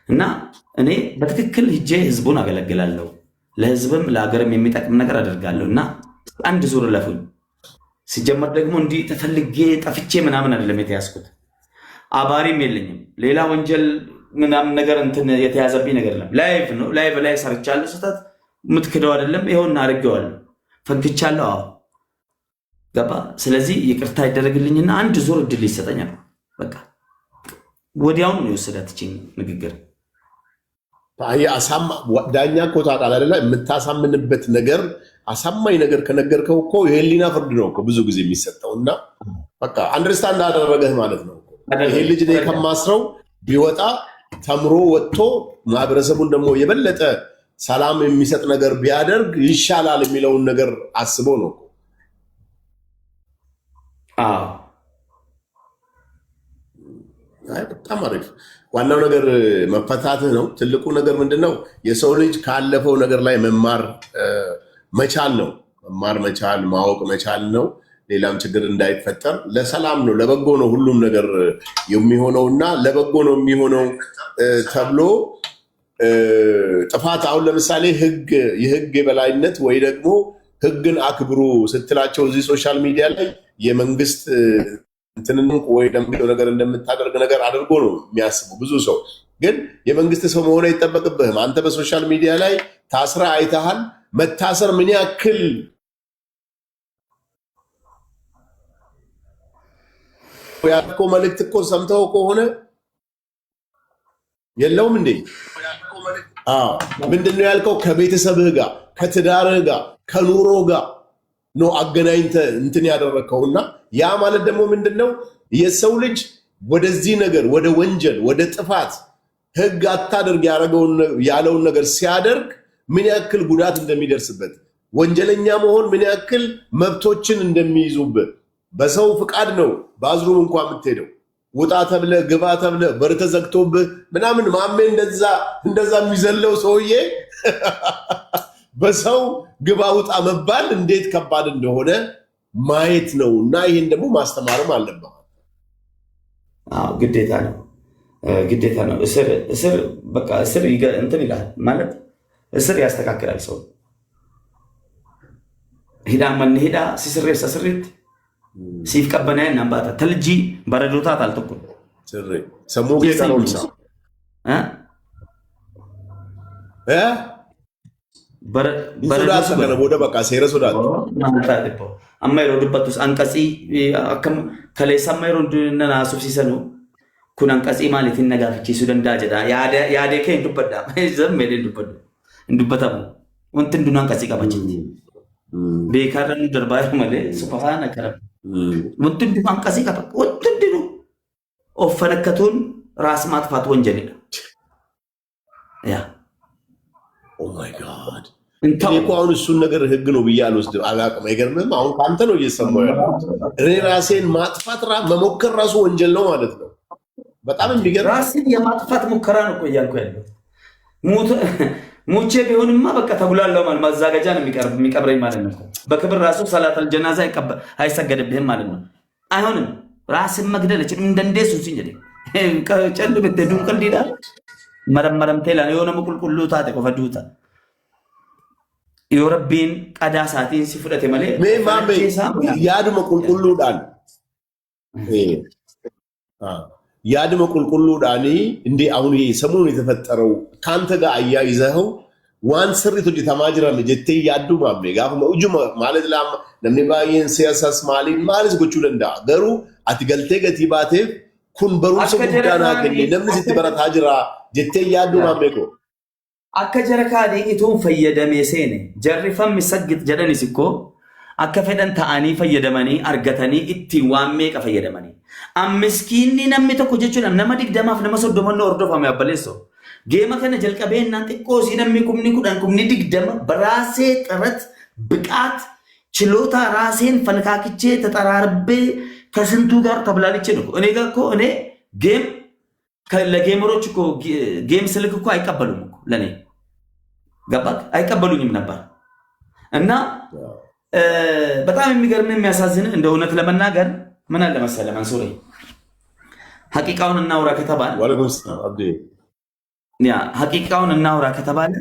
እና እኔ በትክክል ሂጄ ህዝቡን አገለግላለሁ ለህዝብም ለሀገርም የሚጠቅም ነገር አደርጋለሁ እና አንድ ዙር ለፉኝ። ሲጀመር ደግሞ እንዲህ ተፈልጌ ጠፍቼ ምናምን አይደለም የተያዝኩት። አባሪም የለኝም ሌላ ወንጀል ምናምን ነገር እንትን የተያዘብኝ ነገር የለም። ላይቭ ነው ላይቭ ላይ ሰርቻለሁ ስህተት የምትክደው አይደለም ይኸውና አድርጌዋለሁ ፈንክቻለሁ ገባ። ስለዚህ ይቅርታ ይደረግልኝና አንድ ዙር እድል ይሰጠኛል። በቃ ወዲያውኑ ነው የወሰዳት ይችኝ ንግግር። ዳኛ እኮ ታውቃለህ አይደለ የምታሳምንበት ነገር አሳማኝ ነገር ከነገርከው እኮ የህሊና ፍርድ ነው እኮ ብዙ ጊዜ የሚሰጠው እና በቃ አንደርስታንድ አደረገህ ማለት ነው። ይሄ ልጅ ላይ ከማስረው ቢወጣ ተምሮ ወጥቶ ማህበረሰቡን ደግሞ የበለጠ ሰላም የሚሰጥ ነገር ቢያደርግ ይሻላል የሚለውን ነገር አስቦ ነው። በጣም አሪፍ። ዋናው ነገር መፈታትህ ነው። ትልቁ ነገር ምንድነው? የሰው ልጅ ካለፈው ነገር ላይ መማር መቻል ነው። መማር መቻል ማወቅ መቻል ነው። ሌላም ችግር እንዳይፈጠር ለሰላም ነው ለበጎ ነው ሁሉም ነገር የሚሆነውና ለበጎ ነው የሚሆነው ተብሎ ጥፋት አሁን ለምሳሌ የህግ የበላይነት ወይ ደግሞ ህግን አክብሩ ስትላቸው እዚህ ሶሻል ሚዲያ ላይ የመንግስት እንትንን ወይ ደግሞ ነገር እንደምታደርግ ነገር አድርጎ ነው የሚያስቡ ብዙ ሰው። ግን የመንግስት ሰው መሆን አይጠበቅብህም። አንተ በሶሻል ሚዲያ ላይ ታስራ አይተሃል። መታሰር ምን ያክል ያልከው መልእክት እኮ ሰምተው ከሆነ የለውም እንዴ? ምንድነው ያልከው? ከቤተሰብህ ጋር ከትዳርህ ጋር ከኑሮ ጋር ነው አገናኝተህ እንትን ያደረከውና ያ ማለት ደግሞ ምንድነው የሰው ልጅ ወደዚህ ነገር ወደ ወንጀል ወደ ጥፋት ህግ አታደርግ ያለውን ነገር ሲያደርግ ምን ያክል ጉዳት እንደሚደርስበት ወንጀለኛ መሆን ምን ያክል መብቶችን እንደሚይዙበት በሰው ፍቃድ ነው ባዝሩም እንኳን የምትሄደው ውጣ ተብለ ግባ ተብለ በር ተዘግቶብህ ምናምን ማሜ እንደዛ የሚዘለው ሰውዬ በሰው ግባ ውጣ መባል እንዴት ከባድ እንደሆነ ማየት ነው። እና ይሄን ደግሞ ማስተማርም አለበት። ግዴታ ነው። እስር በቃ እስር እንትን ይላል ማለት እስር ያስተካክላል ሰው ሂዳ ሲስሬ ሰስሪት ሲፍ ቀበና እናምባታ ተልጂ በረዶታ ታልተኩ ስሬ ሰሞጌ ታውልሳ በረዶታ ሰከነ ወደ በቃ ሴረ ሶዳት ማንታጥፖ አማይሮ ድበቱስ አንቀጺ አከም ከለይሳ አማይሮ እንደና ሱፍሲሰኑ ኩን አንቀጺ ማለት ነጋፍቺሱ ደንዳ ጀዳ ያደ ከ እንዱበዳ ዘመደ እንዱበታሙ ወንት እንዱን አንቀጺ ቀባችኝ ቤካረን ደርባይ ማለ ሱብሃንከ ረብ ወንት እንዱን አንቀጺ ቀባ ወንት እንዱ ኦፈነከቱን ራስ ማጥፋት ወንጀል ነው ያ ኦ ማይ ጋድ እንዴት አሁን እሱን ነገር ህግ ነው ብያለሁ ወስድ አላቀም አይገርምም አሁን ካንተ ነው እየሰማው ያለው ራሴን ማጥፋት መሞከር ራሱ ወንጀል ነው ማለት ነው በጣም የሚገርም ራስን የማጥፋት ሙከራ ነው ቆያልኩ ያለው ሙቼ ቢሆንማ በቃ ተጉላለው ማለት ማዛጋጃ ነው የሚቀብረኝ ማለት ነው በክብር ራሱ ሰላተል ጀናዛ አይሰገድብህም ማለት ነው አይሆንም ራስን መግደል እንደንደሱ ሲንጀ ከጨል በተዱን ቀልዲዳ መረመረም ተላ የሆነ መቁልቁሉ ታጠ ቆፈዱታ የረቢን ቀዳሳቲን ሲፍረተ ማለ ማሜ ያድመ ቁልቁሉዳን ያድመ ቁልቁሉዳኒ እንዴ አሁን ይሄ ሰሞኑን የተፈጠረው ካንተ ጋር አያይዘው ዋን ስሪቱ ተማጅራ ለጀቴ ያዱ ማሜ ጋር ወጁ ማለት ለምን ባየን ሲያሳስ ማሊ ማለት ጎቹ ለንዳ ገሩ አትገልቴ ገቲባቴ ኩን በሩስ ጉዳና ገኝ ለምን ሲትበራ ታጅራ ጀቴ ያዱ ማሜ ኮ akka jara kaani ituun fayyadamee seene jarrifam misagit jedhanis ikko akka fedhan ta'anii fayyadamanii argatanii ittiin waan meeqa fayyadamanii ammiskiinni namni tokko jechuun nama 20 fi nama 30 hordofame abbaleesso geema kana jalqabeen nan xiqqoo si namni kumni 20 baraasee xirat biqaat ችሎታ ራሴን ፈንካክቼ ተጠራርቤ ከስንቱ ጋር ተብላልቼ ነው እኔ ጋር እኮ እኔ ጌም ለጌመሮች እኮ ጌም ስልክ እኮ አይቀበሉም እኮ ለኔ ገባክ አይቀበሉኝም ነበር እና በጣም የሚገርም የሚያሳዝን እንደ እውነት ለመናገር ምን አለ መሰለ መንሱሬ ሐቂቃውን እናውራ ከተባለ ወለኩም ሰላም አብዲ ያ ሐቂቃውን እናውራ ከተባለ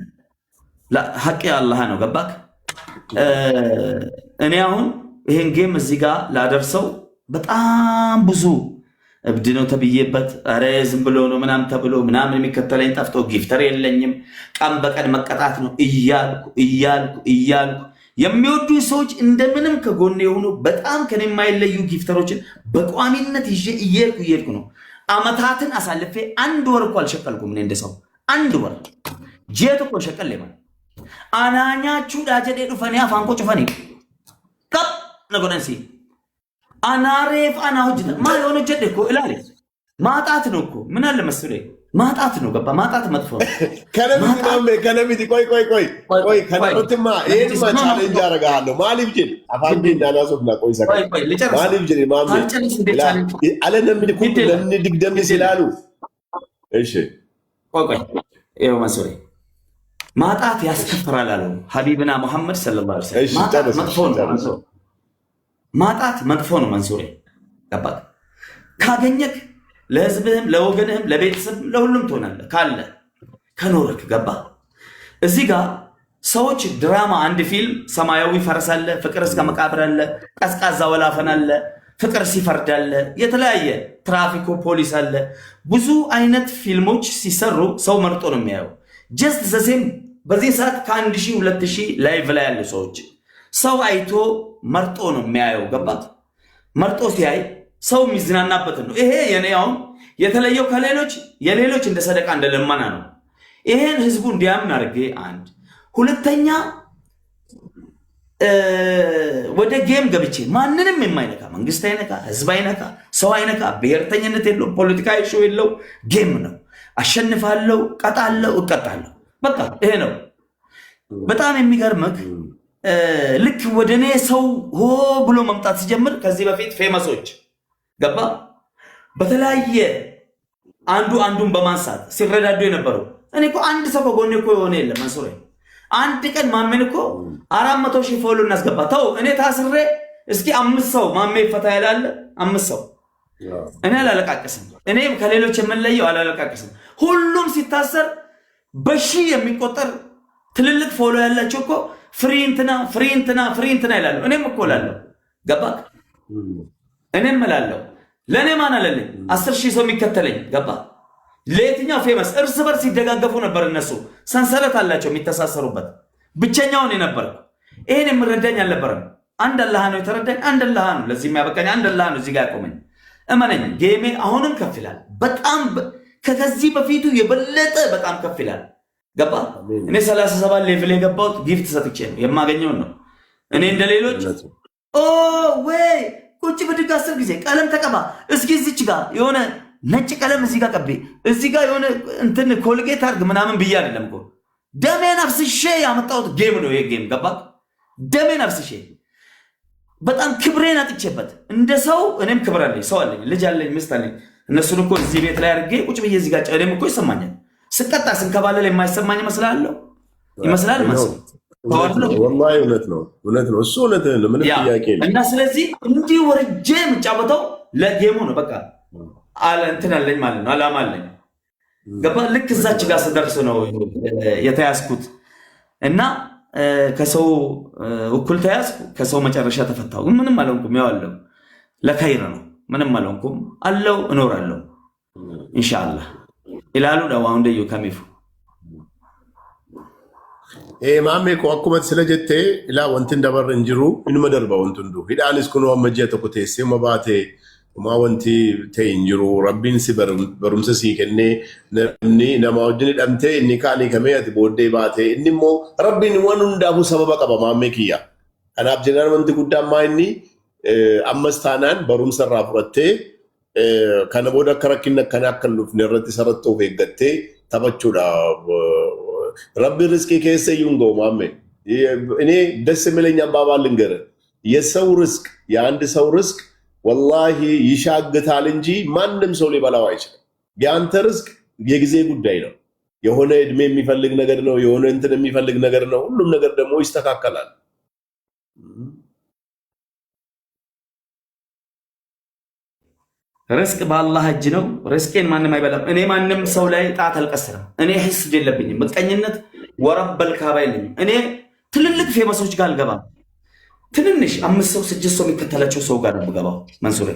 ሐቂ አላህ ነው ገባክ እኔ አሁን ይሄን ጌም እዚህ ጋር ላደርሰው በጣም ብዙ እብድ ነው ተብዬበት አረ ዝም ብሎ ነው ምናም ተብሎ ምናም የሚከተለኝ ጠፍቶ ጊፍተር የለኝም ቀን በቀን መቀጣት ነው እያልኩ የሚወዱ ሰዎች እንደምንም ከጎኔ ሆኖ በጣም ከኔ የማይለዩ ጊፍተሮችን በቋሚነት ይዤ እየሄድኩ ነው አመታትን አሳልፌ አንድ ወር እኮ አልሸቀልኩም እኔ እንደሰው አንድ ወር ጄት እኮ ሸቀል ለማን አናኛቹ ዳጀዴ ዱፈኔ አፋንቆ ጩፈኔ ከብ ነገረንሲ አናሬፍ አናውጅት ማ የሆነ ጀደ እኮ እላለ ማጣት ነው እኮ ምን አለ መስለኝ ማጣት ነው ገባ ማጣት መጥፎ ከነሚት ቆይ ከነሩትማ ይሄንማ ቻሌንጅ አደርጋለሁ ማሊብጅን አፋንዴ እንዳናሶፍና ቆይ ሰካ ማሊብጅን ማም አለነምን ኩት ለምን ድግደም ሲላሉ እሺ ቆይ ይሄው መስለኝ ማጣት ያስከፍራል አለው ሐቢብና መሐመድ ሰለላሁ ዐለይሂ ወሰለም ማጣት መጥፎ ነው ማጣት መጥፎ ነው መንሱሬ ገባክ ካገኘክ ለህዝብህም ለወገንህም ለቤተሰብም ለሁሉም ትሆናለህ ካለ ከኖርክ ገባ እዚህ ጋር ሰዎች ድራማ አንድ ፊልም ሰማያዊ ፈረስ አለ ፍቅር እስከ መቃብር አለ ቀዝቃዛ ወላፈን አለ ፍቅር ሲፈርድ አለ የተለያየ ትራፊኮ ፖሊስ አለ ብዙ አይነት ፊልሞች ሲሰሩ ሰው መርጦ ነው የሚያየው ጀስት ዘሴም በዚህ ሰዓት ከ1000 2000 ላይቭ ላይ ያሉ ሰዎች ሰው አይቶ መርጦ ነው የሚያየው ገባት መርጦ ሲያይ ሰው የሚዝናናበት ነው ይሄ የኔው የተለየው ከሌሎች የሌሎች እንደ ሰደቃ እንደ ለማና ነው ይሄን ህዝቡ እንዲያምን አርጌ አንድ ሁለተኛ ወደ ጌም ገብቼ ማንንም የማይነካ መንግስት አይነካ ህዝብ አይነካ ሰው አይነካ ብሔርተኝነት የለው ፖለቲካ ኢሹ የለው ጌም ነው አሸንፋለሁ ቀጣለሁ እቀጣለሁ በቃ ይሄ ነው በጣም የሚገርምክ ልክ ወደኔ ሰው ሆ ብሎ መምጣት ሲጀምር ከዚህ በፊት ፌመሶች ገባ በተለያየ አንዱን በማንሳት ሲረዳዱ የነበረው እኔ እኮ አንድ ሰው ከጎኔ እኮ የሆነ የለም መንሱሬ አንድ ቀን ማሜን እኮ 400,000 ፎሎ እናስገባ ተው እኔ ታስሬ እስኪ 5 ሰው ማሜ ፈታ ያላለ 5 ሰው እኔ አላለቃቀስም እኔ ከሌሎች የምንለየው አላለቃቀስም ሁሉም ሲታሰር በሺ የሚቆጠር ትልልቅ ፎሎ ያላቸው እኮ ፍሪንትና ይላሉ እኔም እኮ እላለሁ ገባክ እኔም እላለሁ ለኔ ማን አለልኝ 10,000 ሰው የሚከተለኝ ገባ ለየትኛው ፌመስ እርስ በርስ ሲደጋገፉ ነበር እነሱ ሰንሰለት አላቸው የሚተሳሰሩበት ብቸኛውን ነበር ይሄን የምረዳኝ አልነበረም አንድ አላህ ነው የተረዳኝ አንድ አላህ ነው ለዚህ የሚያበቃኝ አንድ አላህ ነው እዚህ ጋር ቆመኝ እመነኝ ጌሜ አሁንም ከፍ ይላል። በጣም ከዚህ በፊቱ የበለጠ በጣም ከፍ ይላል። ገባ? እኔ 37 ሌቭል የገባሁት ጊፍት ሰጥቼ ነው የማገኘውን ነው። እኔ እንደሌሎች ወይ ቁጭ ብድግ 10 ጊዜ ቀለም ተቀባ፣ እስኪ እዚች ጋር የሆነ ነጭ ቀለም እዚህ ጋር ቀቤ፣ እዚህ ጋር የሆነ እንትን ኮልጌት አድርግ ምናምን ብዬ አይደለም እኮ ደሜን አፍስሼ ያመጣሁት ጌም ነው። ይሄ ጌም ገባ? ደሜን አፍስሼ በጣም ክብሬን አጥቼበት እንደ ሰው እኔም ክብር አለኝ፣ ሰው አለኝ፣ ልጅ አለኝ፣ ሚስት አለኝ። እነሱን እኮ እዚህ ቤት ላይ አድርጌ ቁጭ ብዬ እዚህ ጋር እኔም እኮ ይሰማኛል። ስቀጣ ስንከባለል የማይሰማኝ ይመስላል መስል ወላሂ እውነት ነው እሱ እውነት ነው። ምንም ጥያቄ የለም። እና ስለዚህ እንዲህ ወርጄ የምጫወተው ለጌሙ ነው። በቃ እንትን አለኝ ማለት ነው፣ አላማ አለኝ። ገባ? ልክ እዛች ጋር ስደርስ ነው የተያዝኩት እና ከሰው እኩል ተያዝኩ፣ ከሰው መጨረሻ ተፈታሁ። ምንም አልሆንኩም፣ ያው አለው ለኸይር ነው። ምንም አልሆንኩም፣ አለው እኖራለሁ ኢንሻአላህ ይላሉ ነው እንደዩ ከሚፉ ማሜ ኮ አኩመት ስለጀቴ ላ ወንትን ደበር እንጅሩ ኢንመ ደርባ ወንቱንዱ ሂዳንስ ኩኖ አመጀ ተኩቴ ሲመባቴ ማ ወንቲ ተ እንጅሩ ረቢን ሲበሩምሰ ሲከኔ ነምኒ ነማውጅን ደምቴ እኒ ካኒ ከመያት ቦዴ ባቴ እንሞ ረቢን ወኑ እንዳቡ ሰበበ ቀበ ማሜ ኪያ አናብ ጀናን ወንቲ ጉዳማ እኒ አመስታናን በሩምሰ ራፍረቴ ከነቦዳ ከረኪነ ከናከሉፍ ነረት ሰረቶ ወገቴ ተበቹዳ ረቢ ርስቂ ከሰዩንጎ ማሜ እኔ ደስ የሚለኝ አባባል ልንገር፣ የሰው ርስቅ የአንድ ሰው ርስቅ ወላሂ ይሻግታል እንጂ ማንም ሰው ሊበላው አይችልም። የአንተ ርስቅ የጊዜ ጉዳይ ነው። የሆነ እድሜ የሚፈልግ ነገር ነው፣ የሆነ እንትን የሚፈልግ ነገር ነው። ሁሉም ነገር ደግሞ ይስተካከላል። ርስቅ በአላህ እጅ ነው። ርስቄን ማንም አይበላም። እኔ ማንም ሰው ላይ ጣት አልቀስርም። እኔ ሂስድ የለብኝም፣ ምቀኝነት ወረበል ካባ የለኝም። እኔ ትልልቅ ፌመሶች ጋር አልገባም። ትንንሽ 5 ሰው 6 ሰው የሚከተላቸው ሰው ጋር ነው የምገባው። መንሱሬ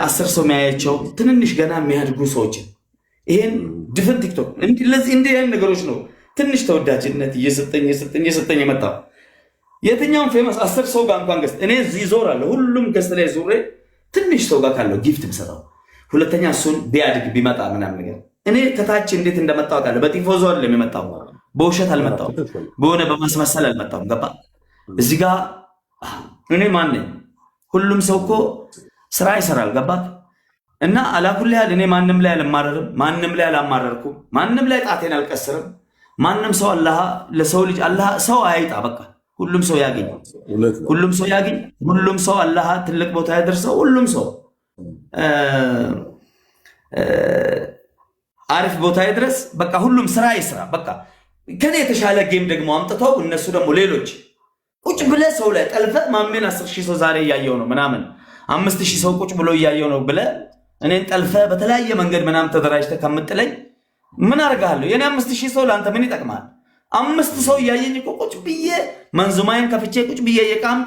10 ሰው የሚያያቸው ትንንሽ ገና የሚያድጉ ሰዎችን ይሄን ድፍን ቲክቶክ እንዲህ አይነት ነገሮች ነው ትንሽ ተወዳጅነት እየሰጠኝ የመጣው። የትኛውም ፌመስ 10 ሰው ጋር እንኳን ገዝት እኔ ይዞራለሁ። ሁሉም ገዝት ላይ ዙሬ ትንሽ ሰው ጋር ካለው ጊፍት ብሰጠው፣ ሁለተኛ እሱን ቢያድግ ቢመጣ ምናምን ነገር እኔ ከታች እንዴት እንደመጣው አውቃለሁ። በቲፎዞ አይደለም የመጣው፣ በውሸት አልመጣውም፣ በሆነ በማስመሰል አልመጣውም። ገባ? እዚህ ጋር እኔ ማን ነኝ? ሁሉም ሰው እኮ ስራ ይሰራል። ገባ? እና አላኩል ያህል እኔ ማንም ላይ አልማረርም፣ ማንም ላይ አላማረርኩም፣ ማንም ላይ ጣቴን አልቀስርም። ማንም ሰው አላህ ለሰው ልጅ አላህ ሰው አይጣ። በቃ ሁሉም ሰው ያገኝ፣ ሁሉም ሰው ያገኝ፣ ሁሉም ሰው አላህ ትልቅ ቦታ ያደርሰው። ሁሉም ሰው አሪፍ ቦታ ይድረስ። በቃ ሁሉም ስራ ይስራ። በቃ ከኔ የተሻለ ጌም ደግሞ አምጥተው እነሱ ደግሞ ሌሎች ቁጭ ብለህ ሰው ላይ ጠልፈህ ማሜን 10,000 ሰው ዛሬ እያየው ነው ምናምን 5,000 ሰው ቁጭ ብሎ እያየው ነው ብለህ እኔን ጠልፈህ በተለያየ መንገድ ምናምን ተደራጅተህ ከምጥለኝ ምን አደርጋለሁ? የኔ 5,000 ሰው ለአንተ ምን ይጠቅማል? 5 ሰው እያየኝ እኮ ቁጭ ብዬ መንዙማዬን ከፍቼ ቁጭ ብዬ የቃም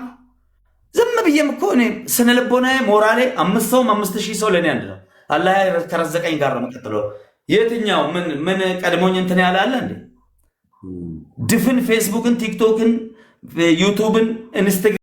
ዝም ብዬም እኮ እኔ ስነ ልቦናዬ ሞራሌ 5 ሰው 5,000 ሰው ለኔ አንድ ነው። አላህ ከረዘቀኝ ጋር ነው የምቀጥለው። የትኛው ምን ቀድሞኝ እንትን ያለ አለ እንዴ? ድፍን ፌስቡክን፣ ቲክቶክን፣ ዩቱብን፣ ኢንስታግራም